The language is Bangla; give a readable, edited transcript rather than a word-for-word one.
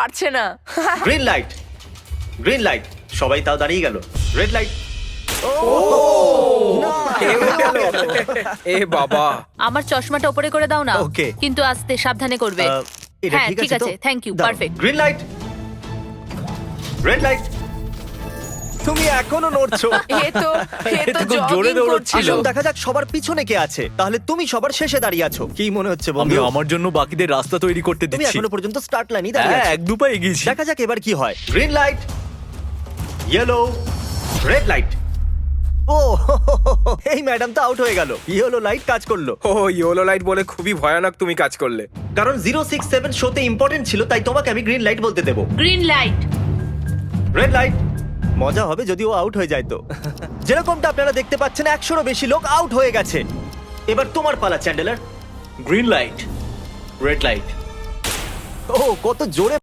পারছে না। গ্রিন লাইট, গ্রিন লাইট, সবাই তাও দাঁড়িয়ে গেল। রেড লাইট, এ বাবা, আমার চশমাটা উপরে করে দাও না। Okay. কিন্তু আস্তে সাবধানে করবে। এটা হ্যাঁ, ঠিক ঠিক আছে তো? আছে, থ্যাংক ইউ, দাঁড়াও। Perfect. Green light, red light, তুমি এখনো নড়ছো। এ তো খুব জোরে জগিং দৌড়চ্ছিল। করছিল। আসুন দেখা যাক সবার পিছনে কে আছে। তাহলে তুমি সবার শেষে দাঁড়িয়ে আছো, কি মনে হচ্ছে আমি বন্ধু? আমার জন্য বাকিদের রাস্তা তৈরি করতে তুমি দিচ্ছি। এখনো পর্যন্ত স্টার্ট লাইনই দাঁড়িয়ে হ্যাঁ, আছো। এক দু পা এগিয়েছি। দেখা যাক এবার কি হয়। Green light, yellow, red light. ও এই ম্যাডাম তো আউট হয়ে গেল। ইয়েলো লাইট কাজ করলো, ও ইয়েলো লাইট বলে খুবই ভয়ানক তুমি কাজ করলে। কারণ 067 শোতে ইম্পর্টেন্ট ছিল, তাই তোমাকে আমি গ্রিন লাইট বলতে দেবো। Green light. Red light. মজা হবে যদি ও আউট হয়ে যায় তো। যেরকমটা আপনারা দেখতে পাচ্ছেন 100রও বেশি লোক আউট হয়ে গেছে। এবার তোমার পালা Chandler. Green light, red light. ও কত জোরে